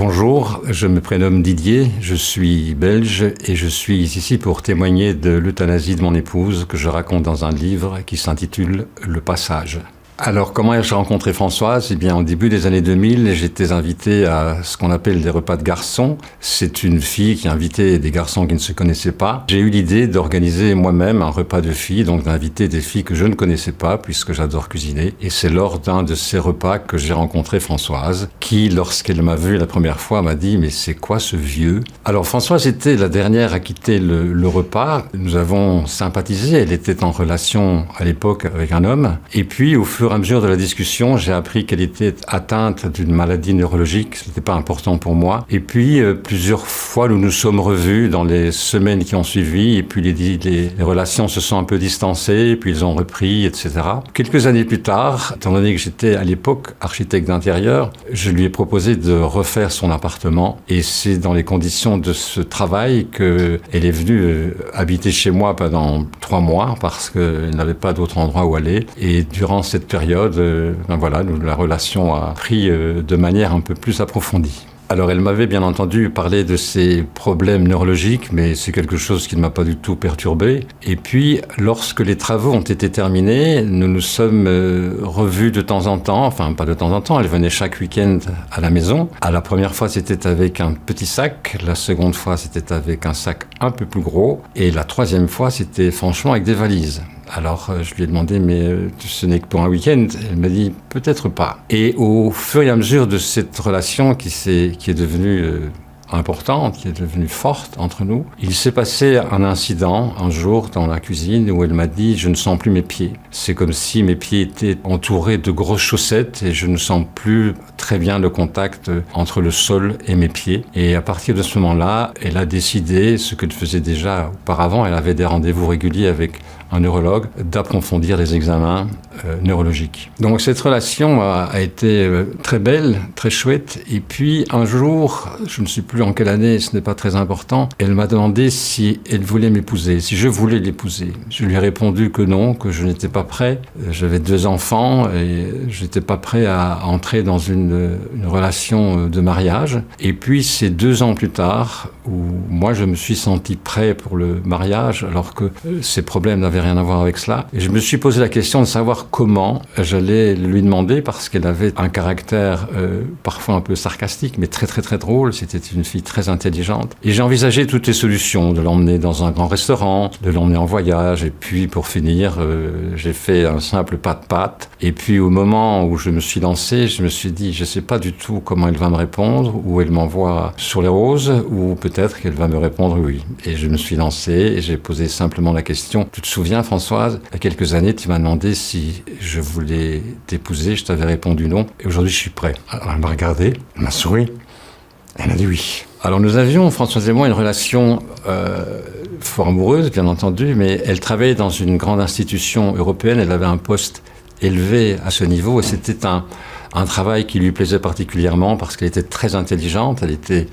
Bonjour, je me prénomme Didier, je suis belge et je suis ici pour témoigner de l'euthanasie de mon épouse que je raconte dans un livre qui s'intitule « Le passage ». Alors, comment ai-je rencontré Françoise ? Eh bien, au début des années 2000, j'étais invité à ce qu'on appelle des repas de garçons. C'est une fille qui invitait des garçons qui ne se connaissaient pas. J'ai eu l'idée d'organiser moi-même un repas de filles, donc d'inviter des filles que je ne connaissais pas, puisque j'adore cuisiner. Et c'est lors d'un de ces repas que j'ai rencontré Françoise, qui, lorsqu'elle m'a vu la première fois, m'a dit « Mais c'est quoi ce vieux ?» Alors, Françoise était la dernière à quitter le repas. Nous avons sympathisé. Elle était en relation à l'époque avec un homme. Et puis, au fur et à mesure de la discussion, j'ai appris qu'elle était atteinte d'une maladie neurologique. Ce n'était pas important pour moi. Et puis, plusieurs fois, nous nous sommes revus dans les semaines qui ont suivi. Et puis, les relations se sont un peu distancées. Et puis, ils ont repris, etc. Quelques années plus tard, étant donné que j'étais à l'époque architecte d'intérieur, je lui ai proposé de refaire son appartement. Et c'est dans les conditions de ce travail qu'elle est venue habiter chez moi pendant 3 mois parce qu'elle n'avait pas d'autre endroit où aller. Et durant cette période, la relation a pris de manière un peu plus approfondie. Alors, elle m'avait bien entendu parler de ses problèmes neurologiques, mais c'est quelque chose qui ne m'a pas du tout perturbé. Et puis, lorsque les travaux ont été terminés, nous nous sommes revus de temps en temps, enfin pas de temps en temps, elle venait chaque week-end à la maison. La première fois, c'était avec un petit sac, la seconde fois, c'était avec un sac un peu plus gros, et la troisième fois, c'était franchement avec des valises. Alors, je lui ai demandé, mais ce n'est que pour un week-end ? Elle m'a dit, peut-être pas. Et au fur et à mesure de cette relation qui est devenue importante, qui est devenue forte entre nous, il s'est passé un incident un jour dans la cuisine où elle m'a dit, je ne sens plus mes pieds. C'est comme si mes pieds étaient entourés de grosses chaussettes et je ne sens plus très bien le contact entre le sol et mes pieds. Et à partir de ce moment-là, elle a décidé, ce qu'elle faisait déjà auparavant, elle avait des rendez-vous réguliers avec un neurologue, d'approfondir les examens neurologiques. Donc cette relation a été très belle, très chouette. Et puis un jour, je ne sais plus en quelle année, ce n'est pas très important, elle m'a demandé si elle voulait m'épouser, si je voulais l'épouser. Je lui ai répondu que non, que je n'étais pas prêt. J'avais 2 enfants et je n'étais pas prêt à entrer dans une relation de mariage. Et puis c'est 2 ans plus tard où moi je me suis senti prêt pour le mariage alors que ces problèmes n'avaient rien à voir avec cela. Et je me suis posé la question de savoir comment j'allais lui demander parce qu'elle avait un caractère parfois un peu sarcastique mais très très très drôle. C'était une fille très intelligente. Et j'ai envisagé toutes les solutions, de l'emmener dans un grand restaurant, de l'emmener en voyage et puis pour finir, j'ai fait un simple pas de patte. Et puis au moment où je me suis lancé, je me suis dit, je ne sais pas du tout comment elle va me répondre, ou elle m'envoie sur les roses, ou peut-être qu'elle va me répondre oui. Et je me suis lancé et j'ai posé simplement la question, tu te souviens Françoise, il y a quelques années, tu m'as demandé si je voulais t'épouser, je t'avais répondu non, et aujourd'hui je suis prêt. Alors elle m'a regardé, elle m'a souri, elle a dit oui. Alors nous avions, Françoise et moi, une relation fort amoureuse, bien entendu, mais elle travaillait dans une grande institution européenne, elle avait un poste élevé à ce niveau, et c'était un travail qui lui plaisait particulièrement parce qu'elle était très intelligente, elle était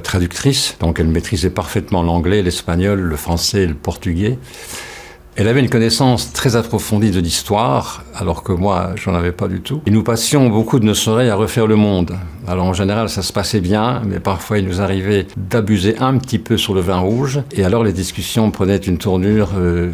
traductrice, donc elle maîtrisait parfaitement l'anglais, l'espagnol, le français et le portugais. Elle avait une connaissance très approfondie de l'histoire, alors que moi, j'en avais pas du tout. Et nous passions beaucoup de nos soirées à refaire le monde. Alors en général, ça se passait bien, mais parfois il nous arrivait d'abuser un petit peu sur le vin rouge. Et alors les discussions prenaient une tournure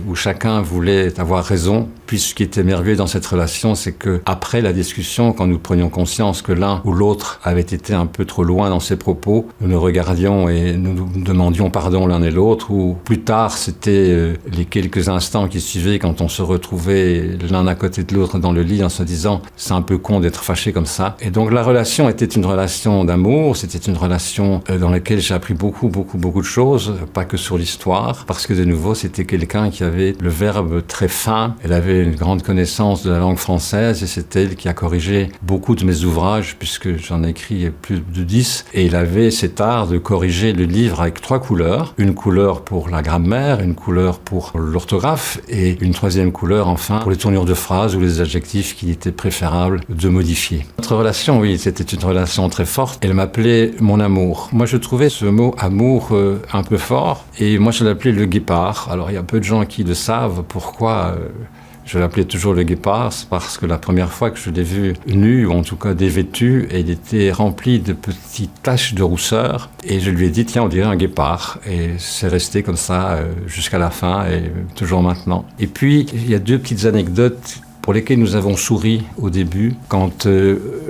où chacun voulait avoir raison. Puis ce qui était merveilleux dans cette relation, c'est que après la discussion, quand nous prenions conscience que l'un ou l'autre avait été un peu trop loin dans ses propos, nous nous regardions et nous demandions pardon l'un et l'autre. Ou plus tard, c'était les quelques instants qui suivaient quand on se retrouvait l'un à côté de l'autre dans le lit en se disant « c'est un peu con d'être fâché comme ça ». Et donc la relation était une relation d'amour, c'était une relation dans laquelle j'ai appris beaucoup de choses, pas que sur l'histoire, parce que de nouveau c'était quelqu'un qui avait le verbe très fin, elle avait une grande connaissance de la langue française et c'est elle qui a corrigé beaucoup de mes ouvrages puisque j'en ai écrit plus de 10 et il avait cet art de corriger le livre avec 3 couleurs, une couleur pour la grammaire, une couleur pour l'orthographe et une 3e couleur enfin pour les tournures de phrases ou les adjectifs qu'il était préférable de modifier. Notre relation, oui, c'était une relation très forte. Elle m'appelait mon amour. Moi, je trouvais ce mot amour un peu fort et moi, je l'appelais le guépard. Alors, il y a peu de gens qui le savent pourquoi Je l'appelais toujours le guépard parce que la première fois que je l'ai vu nu, ou en tout cas dévêtu, il était rempli de petites taches de rousseur. Et je lui ai dit, tiens, on dirait un guépard. Et c'est resté comme ça jusqu'à la fin et toujours maintenant. Et puis, il y a 2 petites anecdotes pour lesquelles nous avons souri au début, quand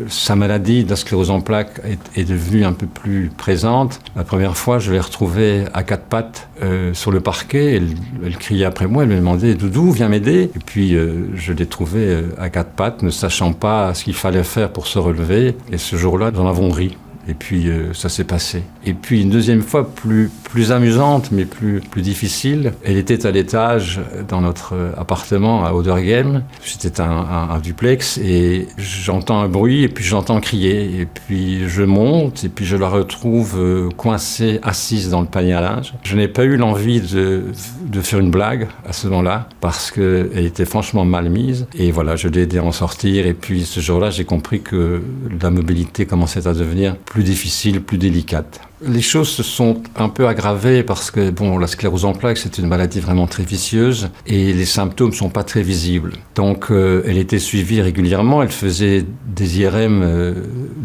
sa maladie de la sclérose en plaques est devenue un peu plus présente. La première fois, je l'ai retrouvée à 4 pattes sur le parquet. Elle criait après moi, elle me demandait « Doudou, viens m'aider ». Et puis, je l'ai trouvée à 4 pattes, ne sachant pas ce qu'il fallait faire pour se relever. Et ce jour-là, nous en avons ri. Et puis, ça s'est passé. Et puis, une deuxième fois, plus amusante, mais plus difficile. Elle était à l'étage dans notre appartement à Oderghem. C'était un duplex et j'entends un bruit et puis j'entends crier. Et puis, je monte et puis je la retrouve coincée, assise dans le panier à linge. Je n'ai pas eu l'envie de faire une blague à ce moment-là parce qu'elle était franchement mal mise. Et voilà, je l'ai aidée à en sortir. Et puis, ce jour-là, j'ai compris que la mobilité commençait à devenir plus difficile, plus délicate. Les choses se sont un peu aggravées parce que, la sclérose en plaques, c'est une maladie vraiment très vicieuse et les symptômes ne sont pas très visibles. Donc, elle était suivie régulièrement. Elle faisait des IRM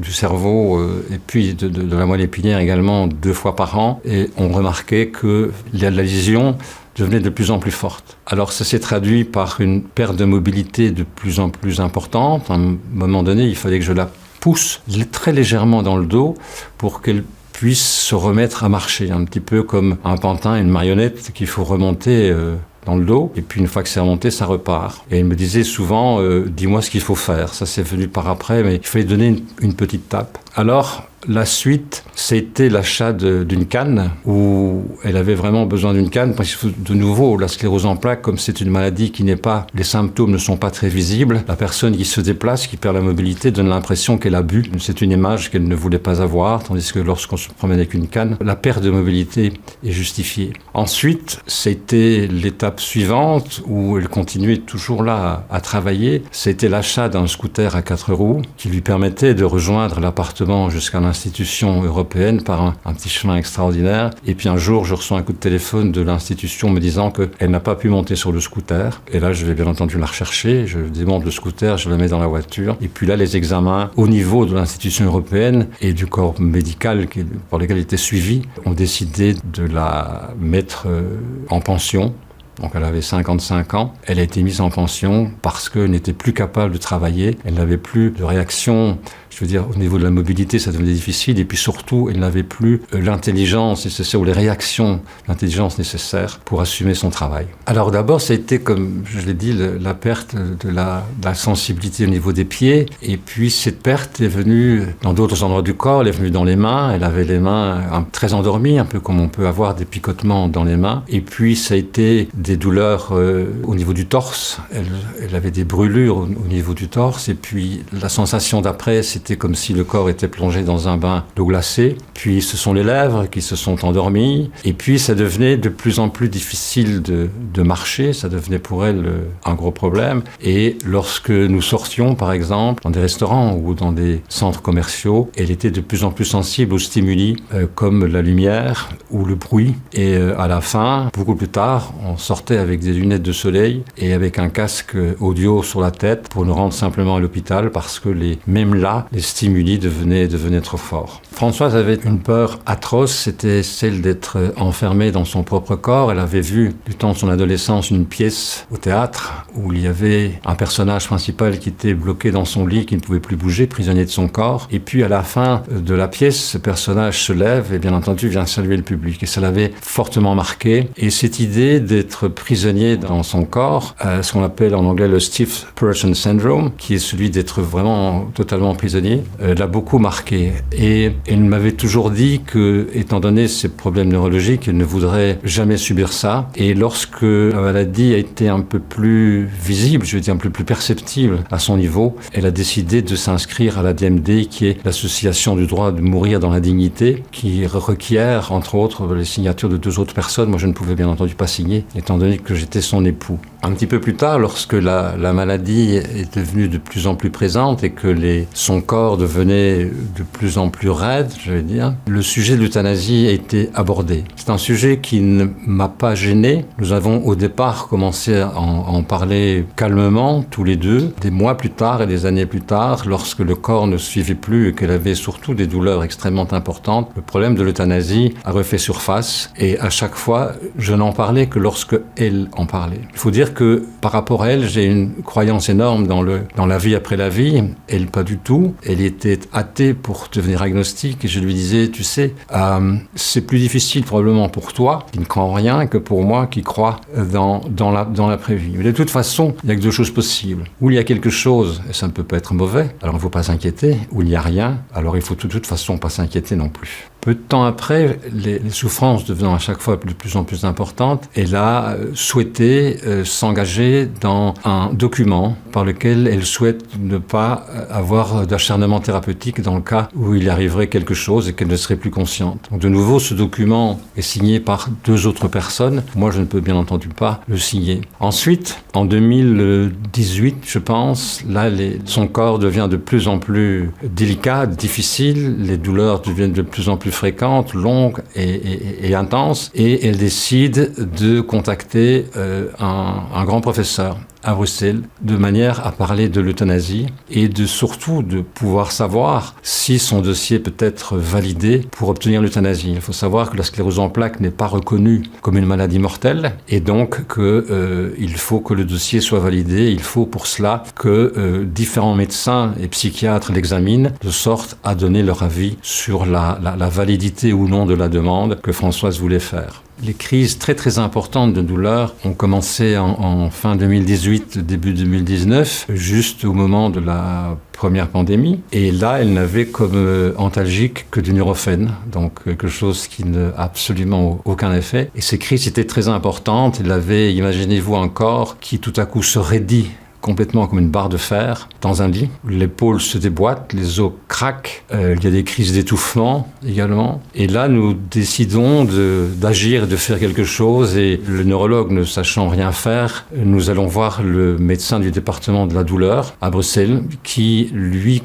du cerveau et puis de la moelle épinière également 2 fois par an. Et on remarquait que la lésion devenait de plus en plus forte. Alors, ça s'est traduit par une perte de mobilité de plus en plus importante. À un moment donné, il fallait que je la pousse très légèrement dans le dos pour qu'elle puisse se remettre à marcher, un petit peu comme un pantin, une marionnette qu'il faut remonter dans le dos, et puis une fois que c'est remonté, ça repart. Et elle me disait souvent, dis-moi ce qu'il faut faire. Ça, c'est venu par après, mais il fallait donner une petite tape. Alors, la suite, c'était l'achat d'une canne où elle avait vraiment besoin d'une canne parce que de nouveau, la sclérose en plaques, comme c'est une maladie qui n'est pas, les symptômes ne sont pas très visibles, la personne qui se déplace, qui perd la mobilité, donne l'impression qu'elle a bu. C'est une image qu'elle ne voulait pas avoir, tandis que lorsqu'on se promène avec une canne, la perte de mobilité est justifiée. Ensuite, c'était l'étape suivante où elle continuait toujours là à travailler. C'était l'achat d'un scooter à 4 roues qui lui permettait de rejoindre l'appartement jusqu'à l'institution européenne par un petit chemin extraordinaire. Et puis un jour, je reçois un coup de téléphone de l'institution me disant qu'elle n'a pas pu monter sur le scooter. Et là, je vais bien entendu la rechercher. Je démonte le scooter, je le mets dans la voiture. Et puis là, les examens au niveau de l'institution européenne et du corps médical pour lequel elle était suivie ont décidé de la mettre en pension. Donc elle avait 55 ans. Elle a été mise en pension parce qu'elle n'était plus capable de travailler. Elle n'avait plus de réaction. Je veux dire, au niveau de la mobilité, ça devenait difficile. Et puis surtout, elle n'avait plus l'intelligence nécessaire ou les réactions, l'intelligence nécessaire pour assumer son travail. Alors d'abord, ça a été, comme je l'ai dit, la perte de la sensibilité au niveau des pieds. Et puis cette perte est venue dans d'autres endroits du corps. Elle est venue dans les mains. Elle avait les mains très endormies, un peu comme on peut avoir des picotements dans les mains. Et puis ça a été des douleurs au niveau du torse. Elle avait des brûlures au niveau du torse. Et puis la sensation d'après, c'était comme si le corps était plongé dans un bain d'eau glacée. Puis ce sont les lèvres qui se sont endormies. Et puis ça devenait de plus en plus difficile de marcher. Ça devenait pour elle un gros problème. Et lorsque nous sortions, par exemple, dans des restaurants ou dans des centres commerciaux, elle était de plus en plus sensible aux stimuli comme la lumière ou le bruit. Et à la fin, beaucoup plus tard, on sortait avec des lunettes de soleil et avec un casque audio sur la tête pour nous rendre simplement à l'hôpital parce que même là, les stimuli devenaient trop forts. Françoise avait une peur atroce, c'était celle d'être enfermée dans son propre corps. Elle avait vu, du temps de son adolescence, une pièce au théâtre où il y avait un personnage principal qui était bloqué dans son lit, qui ne pouvait plus bouger, prisonnier de son corps. Et puis à la fin de la pièce, ce personnage se lève et bien entendu vient saluer le public. Et ça l'avait fortement marqué. Et cette idée d'être prisonnier dans son corps, ce qu'on appelle en anglais le stiff person syndrome, qui est celui d'être vraiment totalement prisonnier, l'a beaucoup marqué. Et elle m'avait toujours dit que, étant donné ses problèmes neurologiques, elle ne voudrait jamais subir ça. Et lorsque la maladie a été un peu plus visible, je veux dire un peu plus perceptible à son niveau, elle a décidé de s'inscrire à la DMD, qui est l'association du droit de mourir dans la dignité, qui requiert, entre autres, les signatures de 2 autres personnes. Moi, je ne pouvais bien entendu pas signer, étant donné que j'étais son époux. Un petit peu plus tard, lorsque la maladie est devenue de plus en plus présente et que son corps corps devenait de plus en plus raide, je vais dire, le sujet de l'euthanasie a été abordé. C'est un sujet qui ne m'a pas gêné. Nous avons au départ commencé à en parler calmement, tous les deux. Des mois plus tard et des années plus tard, lorsque le corps ne suivait plus et qu'elle avait surtout des douleurs extrêmement importantes, le problème de l'euthanasie a refait surface. Et à chaque fois, je n'en parlais que lorsque elle en parlait. Il faut dire que par rapport à elle, j'ai une croyance énorme dans la vie après la vie. Elle, pas du tout. Elle était athée pour devenir agnostique et je lui disais, tu sais, c'est plus difficile probablement pour toi, qui ne crois en rien, que pour moi qui crois dans l'après-vie. Mais de toute façon, il n'y a que deux choses possibles. Ou il y a quelque chose, et ça ne peut pas être mauvais, alors il ne faut pas s'inquiéter. Ou il n'y a rien, alors il ne faut de toute façon pas s'inquiéter non plus. Peu de temps après, les souffrances devenant à chaque fois de plus en plus importantes, elle a souhaité s'engager dans un document par lequel elle souhaite ne pas avoir d'acharnement thérapeutique dans le cas où il arriverait quelque chose et qu'elle ne serait plus consciente. Donc de nouveau, ce document est signé par 2 autres personnes. Moi, je ne peux bien entendu pas le signer. Ensuite, en 2018, je pense, là, son corps devient de plus en plus délicat, difficile. Les douleurs deviennent de plus en plus fréquentes, longues et intenses. Et elle décide de contacter un grand professeur à Bruxelles, de manière à parler de l'euthanasie et surtout de pouvoir savoir si son dossier peut être validé pour obtenir l'euthanasie. Il faut savoir que la sclérose en plaques n'est pas reconnue comme une maladie mortelle et donc il faut que le dossier soit validé. Il faut pour cela que différents médecins et psychiatres l'examinent de sorte à donner leur avis sur la validité ou non de la demande que Françoise voulait faire. Les crises très très importantes de douleur ont commencé en fin 2018, début 2019, juste au moment de la première pandémie. Et là, elle n'avait comme antalgique que du Nurofen, donc quelque chose qui n'a absolument aucun effet. Et ces crises étaient très importantes. Elle avait, imaginez-vous, un corps qui tout à coup se raidit complètement comme une barre de fer dans un lit. L'épaule se déboîte, les os craquent, il y a des crises d'étouffement également. Et là, nous décidons d'agir et de faire quelque chose. Et le neurologue ne sachant rien faire, nous allons voir le médecin du département de la douleur à Bruxelles qui, lui,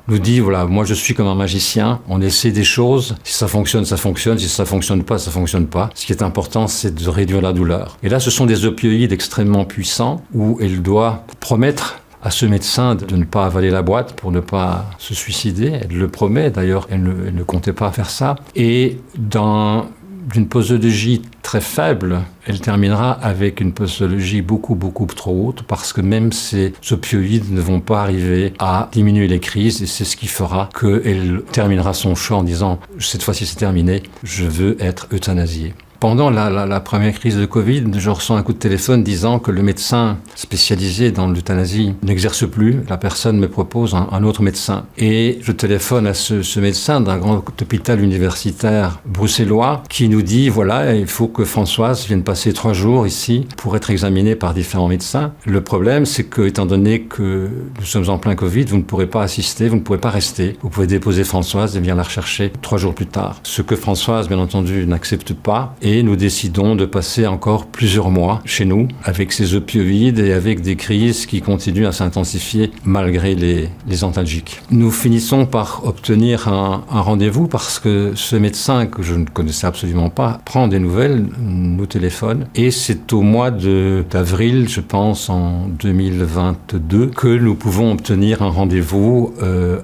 nous dit, voilà, moi je suis comme un magicien, on essaie des choses, si ça fonctionne, ça fonctionne, si ça fonctionne pas, ça fonctionne pas. Ce qui est important, c'est de réduire la douleur. Et là, ce sont des opioïdes extrêmement puissants où elle doit promettre à ce médecin de ne pas avaler la boîte pour ne pas se suicider. Elle le promet, d'ailleurs, elle ne comptait pas faire ça. Et d'une posologie très faible, elle terminera avec une posologie beaucoup trop haute parce que même ces opioïdes ne vont pas arriver à diminuer les crises et c'est ce qui fera qu'elle terminera son choix en disant « cette fois-ci c'est terminé, je veux être euthanasiée ». Pendant la première crise de Covid, je reçois un coup de téléphone disant que le médecin spécialisé dans l'euthanasie n'exerce plus. La personne me propose un autre médecin. Et je téléphone à ce médecin d'un grand hôpital universitaire bruxellois qui nous dit, voilà, il faut que Françoise vienne passer 3 jours ici pour être examinée par différents médecins. Le problème, c'est que, étant donné que nous sommes en plein Covid, vous ne pourrez pas assister, vous ne pourrez pas rester. Vous pouvez déposer Françoise et venir la rechercher 3 jours plus tard. Ce que Françoise, bien entendu, n'accepte pas. Et nous décidons de passer encore plusieurs mois chez nous avec ces opioïdes et avec des crises qui continuent à s'intensifier malgré les antalgiques. Nous finissons par obtenir un rendez-vous parce que ce médecin que je ne connaissais absolument pas prend des nouvelles, nous téléphone et c'est au mois d'avril, je pense en 2022, que nous pouvons obtenir un rendez-vous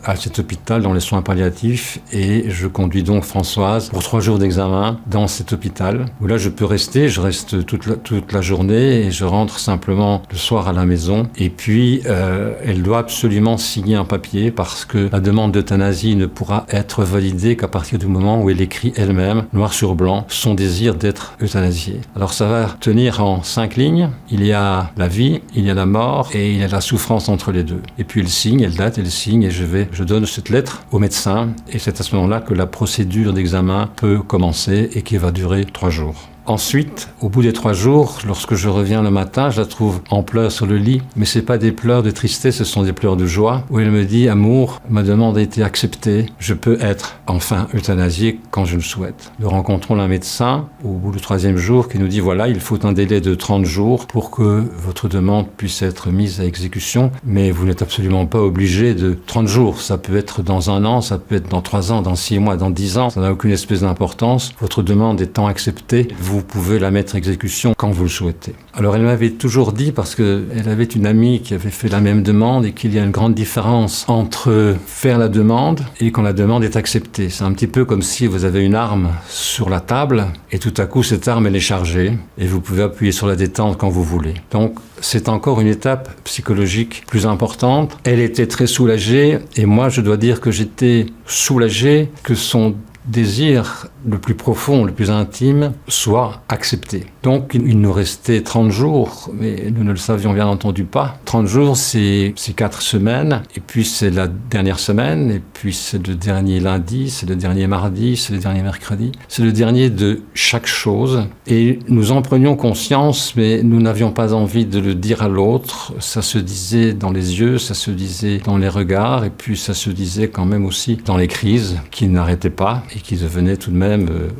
à cet hôpital dans les soins palliatifs et je conduis donc Françoise pour 3 jours d'examen dans cet hôpital où là je peux rester, je reste toute la journée et je rentre simplement le soir à la maison et puis elle doit absolument signer un papier parce que la demande d'euthanasie ne pourra être validée qu'à partir du moment où elle écrit elle-même, noir sur blanc, son désir d'être euthanasiée. Alors ça va tenir en 5 lignes, il y a la vie, il y a la mort et il y a la souffrance entre les deux. Et puis elle signe, elle date, elle signe et je donne cette lettre au médecin et c'est à ce moment-là que la procédure d'examen peut commencer et qui va durer 3 jours. Ensuite, au bout des 3 jours, lorsque je reviens le matin, je la trouve en pleurs sur le lit. Mais ce n'est pas des pleurs de tristesse, ce sont des pleurs de joie. Où elle me dit, amour, ma demande a été acceptée. Je peux être enfin euthanasié quand je le souhaite. Nous rencontrons un médecin au bout du 3e jour qui nous dit, voilà, il faut un délai de 30 jours pour que votre demande puisse être mise à exécution. Mais vous n'êtes absolument pas obligé de 30 jours. Ça peut être dans 1 an, ça peut être dans 3 ans, dans 6 mois, dans 10 ans. Ça n'a aucune espèce d'importance. Votre demande étant acceptée, vous pouvez la mettre à exécution quand vous le souhaitez. Alors elle m'avait toujours dit, parce qu'elle avait une amie qui avait fait la même demande, et qu'il y a une grande différence entre faire la demande et quand la demande est acceptée. C'est un petit peu comme si vous avez une arme sur la table et tout à coup cette arme elle est chargée et vous pouvez appuyer sur la détente quand vous voulez. Donc c'est encore une étape psychologique plus importante. Elle était très soulagée et moi je dois dire que j'étais soulagé que son désir le plus profond, le plus intime, soit accepté. Donc il nous restait 30 jours, mais nous ne le savions bien entendu pas. 30 jours, c'est 4 semaines, et puis c'est la dernière semaine, et puis c'est le dernier lundi, c'est le dernier mardi, c'est le dernier mercredi, c'est le dernier de chaque chose. Et nous en prenions conscience, mais nous n'avions pas envie de le dire à l'autre. Ça se disait dans les yeux, ça se disait dans les regards, et puis ça se disait quand même aussi dans les crises qui n'arrêtaient pas, et qui devenaient tout de même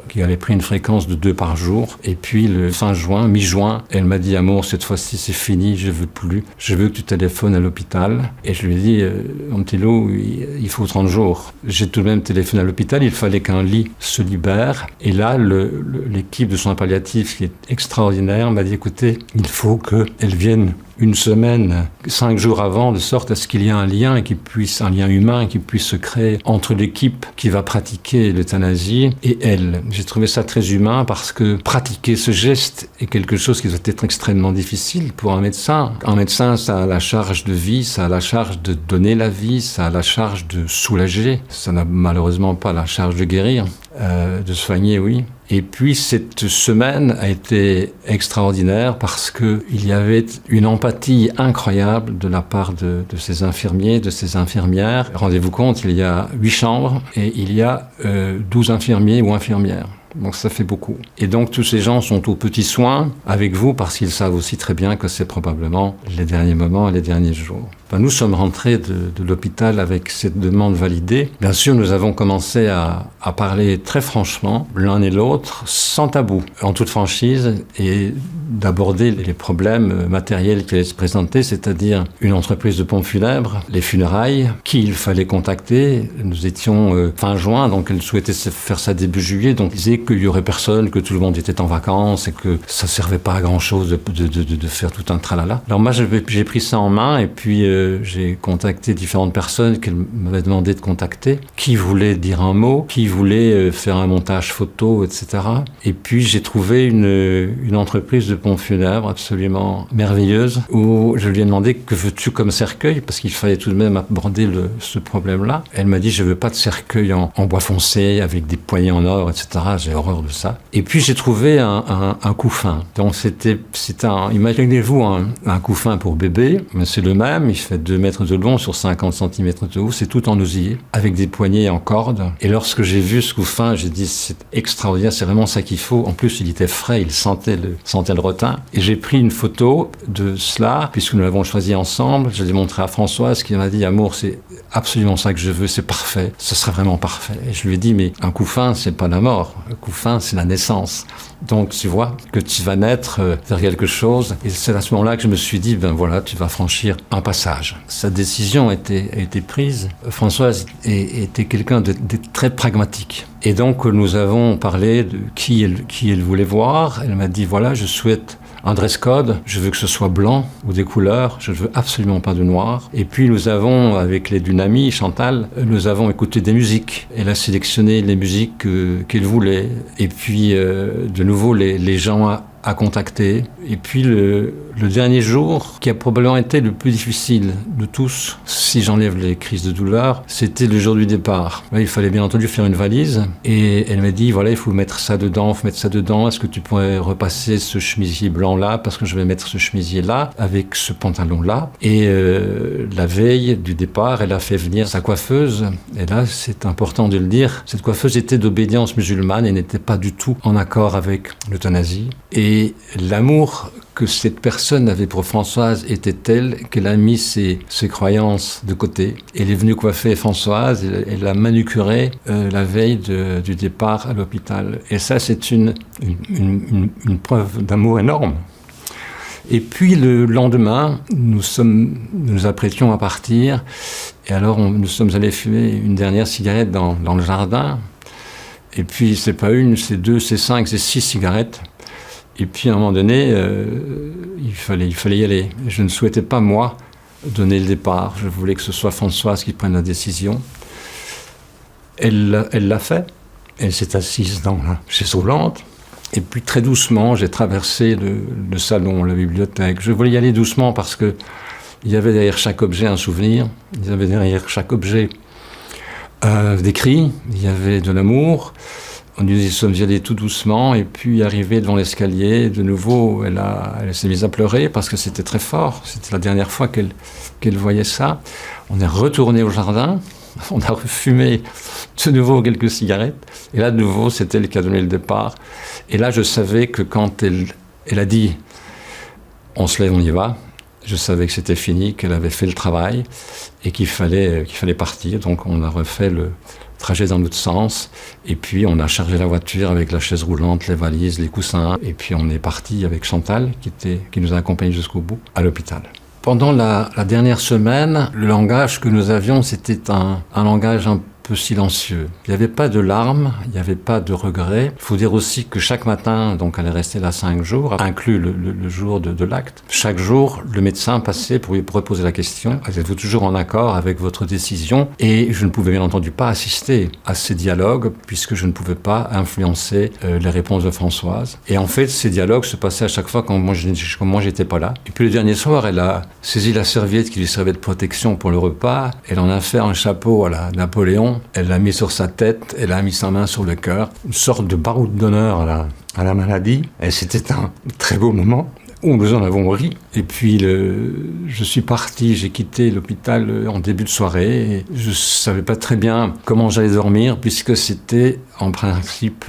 qui avait pris une fréquence de 2 par jour. Et puis le fin juin, mi-juin, elle m'a dit, amour, cette fois-ci c'est fini, je veux plus, je veux que tu téléphones à l'hôpital. Et je lui ai dit, mon petit loup, il faut 30 jours. J'ai tout de même téléphoné à l'hôpital, il fallait qu'un lit se libère. Et là, l'équipe de soins palliatifs, qui est extraordinaire, m'a dit, écoutez, il faut qu'elle vienne 1 semaine, 5 jours avant, de sorte à ce qu'il y ait un lien un lien humain qui puisse se créer entre l'équipe qui va pratiquer l'euthanasie et elle. J'ai trouvé ça très humain parce que pratiquer ce geste est quelque chose qui doit être extrêmement difficile pour un médecin. Un médecin, ça a la charge de vie, ça a la charge de donner la vie, ça a la charge de soulager. Ça n'a malheureusement pas la charge de guérir, de soigner, oui. Et puis cette semaine a été extraordinaire parce qu'il y avait une empathie incroyable de la part de ces infirmiers, de ces infirmières. Rendez-vous compte, il y a 8 chambres et il y a 12 infirmiers ou infirmières. Donc ça fait beaucoup. Et donc tous ces gens sont aux petits soins avec vous parce qu'ils savent aussi très bien que c'est probablement les derniers moments et les derniers jours. Nous sommes rentrés de l'hôpital avec cette demande validée. Bien sûr, nous avons commencé à parler très franchement, l'un et l'autre, sans tabou, en toute franchise, et d'aborder les problèmes matériels qui allaient se présenter, c'est-à-dire une entreprise de pompes funèbres, les funérailles, qui il fallait contacter. Nous étions fin juin, donc elle souhaitait faire ça début juillet, donc elle disait qu'il y aurait personne, que tout le monde était en vacances et que ça servait pas à grand-chose de faire tout un tralala. Alors moi, j'ai pris ça en main et puis j'ai contacté différentes personnes qu'elle m'avait demandé de contacter, qui voulaient dire un mot, qui voulaient faire un montage photo, etc. Et puis j'ai trouvé une entreprise de pompes funèbres absolument merveilleuse où je lui ai demandé que veux-tu comme cercueil, parce qu'il fallait tout de même aborder ce problème-là. Elle m'a dit je veux pas de cercueil en bois foncé avec des poignées en or, etc. J'ai horreur de ça. Et puis j'ai trouvé un couffin. Donc c'était imaginez-vous un couffin pour bébé, mais c'est le même, il fait 2 mètres de long sur 50 cm de haut, c'est tout en osier, avec des poignées en corde. Et lorsque j'ai vu ce couffin, j'ai dit c'est extraordinaire, c'est vraiment ça qu'il faut. En plus, il était frais, il sentait le rotin. Et j'ai pris une photo de cela, puisque nous l'avons choisi ensemble. Je l'ai montré à Françoise, qui m'a dit amour, c'est absolument ça que je veux, c'est parfait, ce serait vraiment parfait. Et je lui ai dit mais un couffin, c'est pas la mort, un couffin, c'est la naissance. Donc tu vois que tu vas naître vers quelque chose. Et c'est à ce moment-là que je me suis dit, ben voilà, tu vas franchir un passage. Sa décision a été prise. Françoise était quelqu'un de très pragmatique. Et donc nous avons parlé de qui elle voulait voir. Elle m'a dit, voilà, je souhaite un dress code, je veux que ce soit blanc ou des couleurs, je ne veux absolument pas de noir. Et puis nous avons, avec l'aide d'une amie, Chantal, nous avons écouté des musiques. Elle a sélectionné les musiques qu'elle voulait. Et puis de nouveau, les gens à contacter. Et puis le dernier jour, qui a probablement été le plus difficile de tous, si j'enlève les crises de douleur, c'était le jour du départ. Là, il fallait bien entendu faire une valise. Et elle m'a dit, voilà, il faut mettre ça dedans, Est-ce que tu pourrais repasser ce chemisier blanc-là, parce que je vais mettre ce chemisier-là, avec ce pantalon-là. Et la veille du départ, elle a fait venir sa coiffeuse. Et là, c'est important de le dire, cette coiffeuse était d'obédience musulmane et n'était pas du tout en accord avec l'euthanasie. Et l'amour que cette personne avait pour Françoise était tel qu'elle a mis ses croyances de côté. Elle est venue coiffer Françoise, elle l'a manucurée la veille du départ à l'hôpital. Et ça, c'est une preuve d'amour énorme. Et puis le lendemain, nous nous apprêtions à partir. Et alors, nous sommes allés fumer une dernière cigarette dans le jardin. Et puis, c'est pas une, c'est 2, c'est 5, c'est 6 cigarettes. Et puis, à un moment donné, il fallait y aller. Et je ne souhaitais pas, moi, donner le départ. Je voulais que ce soit Françoise qui prenne la décision. Elle l'a fait. Elle s'est assise dans la chaise roulante. Et puis, très doucement, j'ai traversé le salon, la bibliothèque. Je voulais y aller doucement parce que il y avait derrière chaque objet un souvenir. Il y avait derrière chaque objet des cris. Il y avait de l'amour. Nous y sommes allés tout doucement. Et puis, arrivé devant l'escalier, de nouveau, elle s'est mise à pleurer parce que c'était très fort. C'était la dernière fois qu'elle voyait ça. On est retourné au jardin. On a refumé de nouveau quelques cigarettes. Et là, de nouveau, c'est elle qui a donné le départ. Et là, je savais que quand elle a dit « on se lève, on y va », je savais que c'était fini, qu'elle avait fait le travail et qu'il fallait partir. Donc, on a refait le trajet dans l'autre sens. Et puis, on a chargé la voiture avec la chaise roulante, les valises, les coussins. Et puis, on est parti avec Chantal, qui nous a accompagnés jusqu'au bout, à l'hôpital. Pendant la dernière semaine, le langage que nous avions, c'était un langage un peu silencieux. Il n'y avait pas de larmes, il n'y avait pas de regrets. Il faut dire aussi que chaque matin, donc elle est restée là 5 jours, inclus le jour de l'acte, chaque jour, le médecin passait pour lui poser la question « Êtes-vous toujours en accord avec votre décision ?» Et je ne pouvais bien entendu pas assister à ces dialogues puisque je ne pouvais pas influencer les réponses de Françoise. Et en fait, ces dialogues se passaient à chaque fois quand moi j'étais pas là. Et puis le dernier soir, elle a saisi la serviette qui lui servait de protection pour le repas. Elle en a fait un chapeau à la Napoléon. Elle l'a mis sur sa tête, elle a mis sa main sur le cœur, une sorte de baroud d'honneur à la maladie. Et c'était un très beau moment où nous en avons ri. Et puis, je suis parti, j'ai quitté l'hôpital en début de soirée. Et je ne savais pas très bien comment j'allais dormir, puisque c'était en principe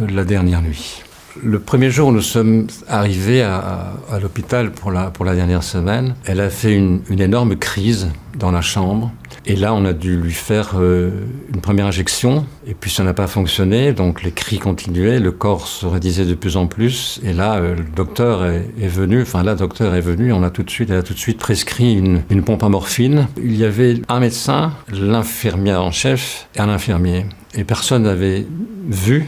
la dernière nuit. Le premier jour, nous sommes arrivés à l'hôpital pour la dernière semaine. Elle a fait une énorme crise dans la chambre. Et là, on a dû lui faire une première injection. Et puis, ça n'a pas fonctionné. Donc, les cris continuaient. Le corps se raidissait de plus en plus. Et là, le docteur est venu. Enfin, la docteure est venue. Elle a tout de suite prescrit une pompe à morphine. Il y avait un médecin, l'infirmière en chef et un infirmier. Et personne n'avait vu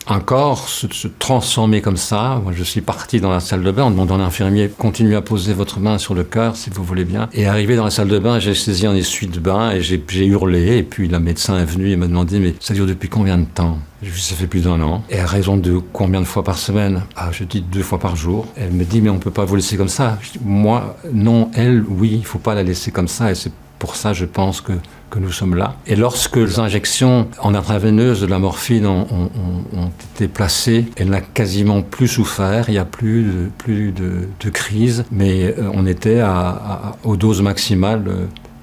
un corps se transformer comme ça. Moi, je suis parti dans la salle de bain en demandant à l'infirmier « Continuez à poser votre main sur le cœur, si vous voulez bien ». Et arrivé dans la salle de bain, j'ai saisi un essuie de bain et j'ai hurlé. Et puis, la médecin est venue et m'a demandé « Mais ça dure depuis combien de temps ?» Je lui ai dit « Ça fait plus d'1 an ». Et à raison de combien de fois par semaine ? Ah, je dis 2 fois par jour. Elle me dit « Mais on ne peut pas vous laisser comme ça ». Je dis, moi, non, elle, oui, il ne faut pas la laisser comme ça. Et c'est pour ça, je pense que nous sommes là. Et lorsque les injections en intraveineuse de la morphine ont été placées, elle n'a quasiment plus souffert, il n'y a plus de crise, mais on était aux doses maximales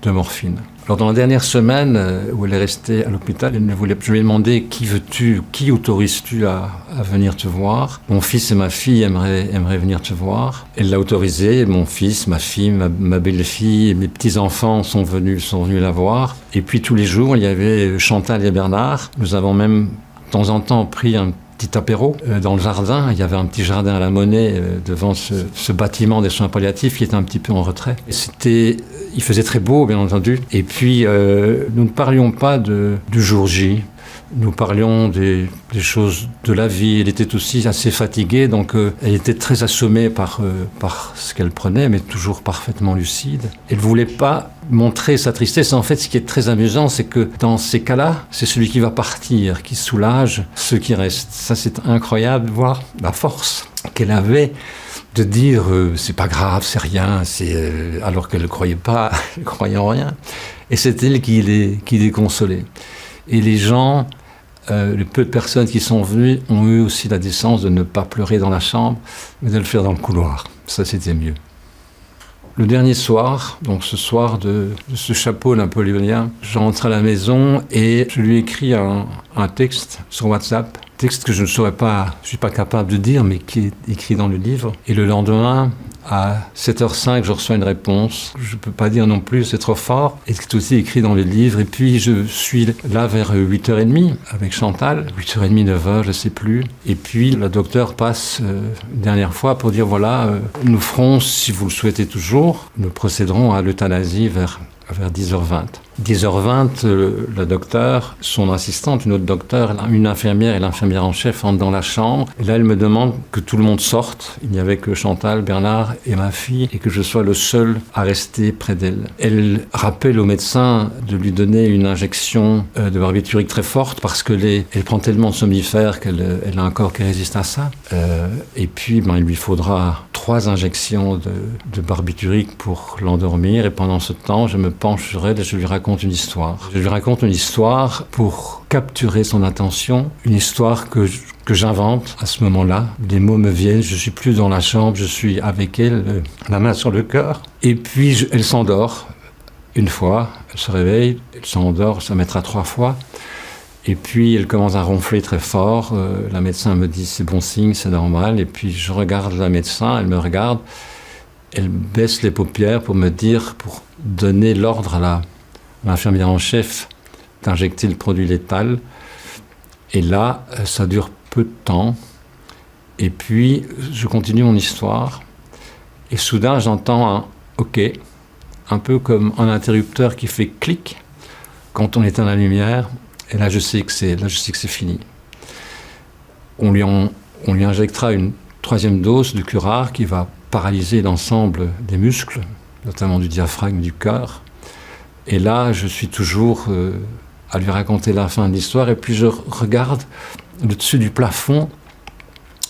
de morphine. Alors dans la dernière semaine où elle est restée à l'hôpital, je lui ai demandé qui autorises-tu à venir te voir. Mon fils et ma fille aimeraient venir te voir. Elle l'a autorisé. Mon fils, ma fille, ma belle-fille et mes petits-enfants sont venus la voir. Et puis tous les jours, il y avait Chantal et Bernard. Nous avons même de temps en temps pris un petit apéro dans le jardin. Il y avait un petit jardin à la Monnaie devant ce bâtiment des soins palliatifs qui était un petit peu en retrait. Il faisait très beau, bien entendu. Et puis, nous ne parlions pas du jour J. Nous parlions des choses de la vie. Elle était aussi assez fatiguée, donc elle était très assommée par ce qu'elle prenait, mais toujours parfaitement lucide. Elle ne voulait pas montrer sa tristesse. En fait, ce qui est très amusant, c'est que dans ces cas-là, c'est celui qui va partir, qui soulage ceux qui restent. Ça, c'est incroyable de voir la force qu'elle avait de dire c'est pas grave, c'est rien, alors qu'elle ne croyait pas, elle ne croyait en rien. Et c'est elle qui les consolait. Et les gens, le peu de personnes qui sont venues, ont eu aussi la décence de ne pas pleurer dans la chambre, mais de le faire dans le couloir. Ça, c'était mieux. Le dernier soir, donc ce soir de ce chapeau napoléonien, je rentre à la maison et je lui écris un texte sur WhatsApp. Texte que je ne suis pas capable de dire, mais qui est écrit dans le livre. Et le lendemain, à 7h05, je reçois une réponse. Je ne peux pas dire non plus, c'est trop fort. Et c'est aussi écrit dans le livre. Et puis, je suis là vers 8h30 avec Chantal. 8h30, 9h, je ne sais plus. Et puis, le docteur passe une dernière fois pour dire, voilà, nous ferons, si vous le souhaitez toujours, nous procéderons à l'euthanasie vers 10h20. 10h20, le docteur, son assistante, une autre docteure, une infirmière et l'infirmière en chef entrent dans la chambre. Et là, elle me demande que tout le monde sorte. Il n'y avait que Chantal, Bernard et ma fille, et que je sois le seul à rester près d'elle. Elle rappelle au médecin de lui donner une injection de barbiturique très forte parce qu'elle prend tellement de somnifères qu'elle a un corps qui résiste à ça. Et puis, il lui faudra 3 injections de barbiturique pour l'endormir. Et pendant ce temps, je me penche sur elle et je lui raconte une histoire. Je lui raconte une histoire pour capturer son attention, une histoire que j'invente à ce moment-là. Les mots me viennent, je ne suis plus dans la chambre, je suis avec elle, la main sur le cœur. Et puis elle s'endort une fois, elle se réveille, elle s'endort, ça mettra 3 fois. Et puis elle commence à ronfler très fort. La médecin me dit c'est bon signe, c'est normal. Et puis je regarde la médecin, elle me regarde, elle baisse les paupières pour donner l'ordre à l'infirmière en chef d'injecter le produit létal. Et là, ça dure peu de temps. Et puis, je continue mon histoire. Et soudain, j'entends un « OK », un peu comme un interrupteur qui fait clic quand on éteint la lumière. Et là, je sais que c'est fini. On lui injectera une 3e dose de curare qui va paralyser l'ensemble des muscles, notamment du diaphragme, du cœur. Et là, je suis toujours à lui raconter la fin de l'histoire. Et puis, je regarde le dessus du plafond,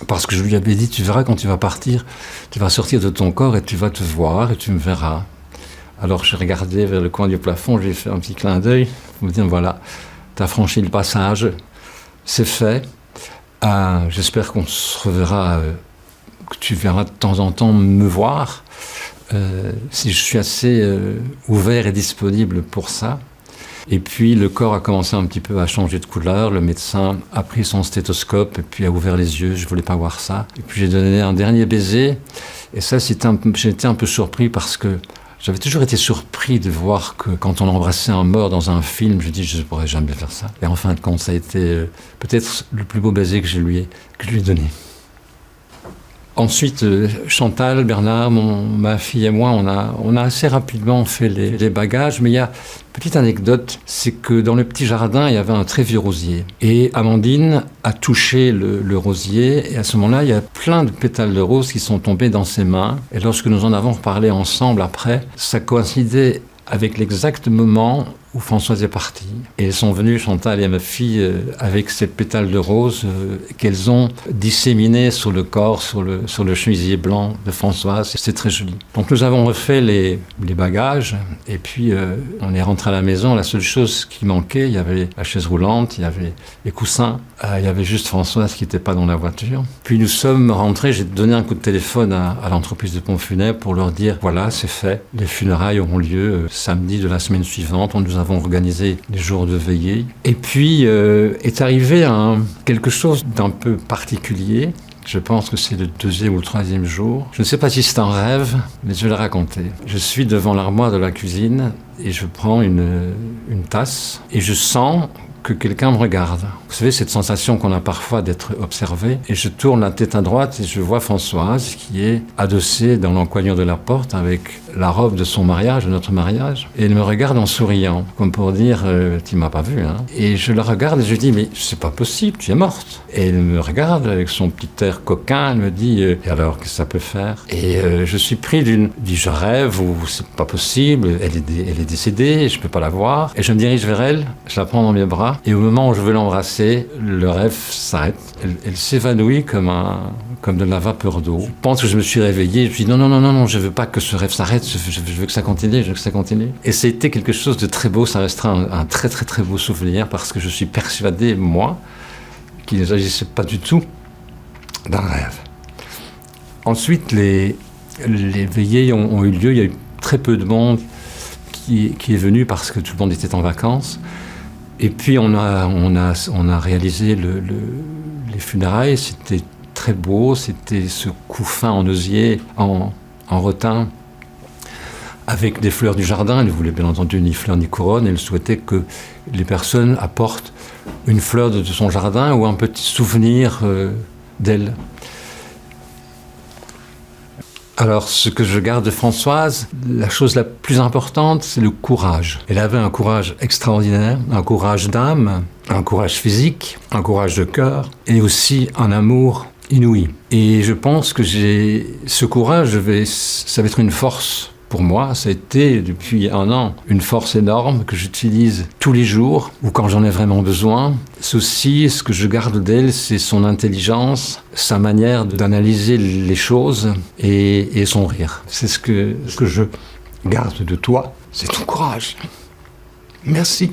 parce que je lui avais dit, tu verras quand tu vas partir, tu vas sortir de ton corps et tu vas te voir et tu me verras. Alors, je regardais vers le coin du plafond, j'ai fait un petit clin d'œil pour me dire, voilà, tu as franchi le passage, c'est fait. J'espère qu'on se reverra, que tu verras de temps en temps me voir. Si je suis assez ouvert et disponible pour ça. Et puis le corps a commencé un petit peu à changer de couleur. Le médecin a pris son stéthoscope et puis a ouvert les yeux. Je ne voulais pas voir ça. Et puis j'ai donné un dernier baiser. Et ça, j'étais un peu surpris parce que j'avais toujours été surpris de voir que quand on embrassait un mort dans un film, je dis je ne pourrais jamais faire ça. Et en fin de compte, ça a été peut-être le plus beau baiser que je lui ai donné. Ensuite, Chantal, Bernard, ma fille et moi, on a assez rapidement fait les bagages. Mais il y a une petite anecdote, c'est que dans le petit jardin, il y avait un très vieux rosier. Et Amandine a touché le rosier. Et à ce moment-là, il y a plein de pétales de rose qui sont tombés dans ses mains. Et lorsque nous en avons parlé ensemble après, ça coïncidait avec l'exact moment où Françoise est partie. Et elles sont venues, Chantal et ma fille, avec ces pétales de rose qu'elles ont disséminés sur le corps, sur le chemisier blanc de Françoise. C'est très joli. Donc nous avons refait les bagages et puis on est rentré à la maison. La seule chose qui manquait, il y avait la chaise roulante, il y avait les coussins, il y avait juste Françoise qui n'était pas dans la voiture. Puis nous sommes rentrés, j'ai donné un coup de téléphone à l'entreprise de pompes funèbres pour leur dire, voilà, c'est fait. Les funérailles auront lieu samedi de la semaine suivante. Nous avons organisé des jours de veillée. Et puis est arrivé quelque chose d'un peu particulier. Je pense que c'est le 2e ou le 3e jour. Je ne sais pas si c'est un rêve, mais je vais le raconter. Je suis devant l'armoire de la cuisine et je prends une tasse et je sens que quelqu'un me regarde. Vous savez, cette sensation qu'on a parfois d'être observé. Et je tourne la tête à droite et je vois Françoise qui est adossée dans l'encoignure de la porte avec la robe de son mariage, de notre mariage. Et elle me regarde en souriant, comme pour dire tu m'as pas vu, hein. Et je la regarde et je dis mais c'est pas possible, tu es morte. Et elle me regarde avec son petit air coquin, elle me dit et alors qu'est-ce que ça peut faire? Et je suis pris je rêve ou c'est pas possible, elle est décédée, je peux pas la voir. Et je me dirige vers elle, je la prends dans mes bras et au moment où je veux l'embrasser, le rêve s'arrête. Elle s'évanouit comme de la vapeur d'eau. Je pense que je me suis réveillé, je dis non, je veux pas que ce rêve s'arrête, je veux que ça continue, Et c'était quelque chose de très beau, ça restera un très très très beau souvenir parce que je suis persuadé, moi, qu'il ne s'agissait pas du tout d'un rêve. Ensuite, les veillées ont eu lieu, il y a eu très peu de monde qui est venu parce que tout le monde était en vacances. Et puis on a réalisé les funérailles, c'était très beau, c'était ce couffin en osier, en rotin, avec des fleurs du jardin. Elle ne voulait bien entendu ni fleurs ni couronne, elle souhaitait que les personnes apportent une fleur de son jardin ou un petit souvenir d'elle. Alors, ce que je garde de Françoise, la chose la plus importante, c'est le courage. Elle avait un courage extraordinaire, un courage d'âme, un courage physique, un courage de cœur, et aussi un amour inouï. Et je pense que ce courage, ça va être une force pour moi. Ça a été, depuis 1 an, une force énorme que j'utilise tous les jours, ou quand j'en ai vraiment besoin. Ceci, ce que je garde d'elle, c'est son intelligence, sa manière d'analyser les choses et son rire. C'est ce que je garde de toi, c'est ton courage. Merci.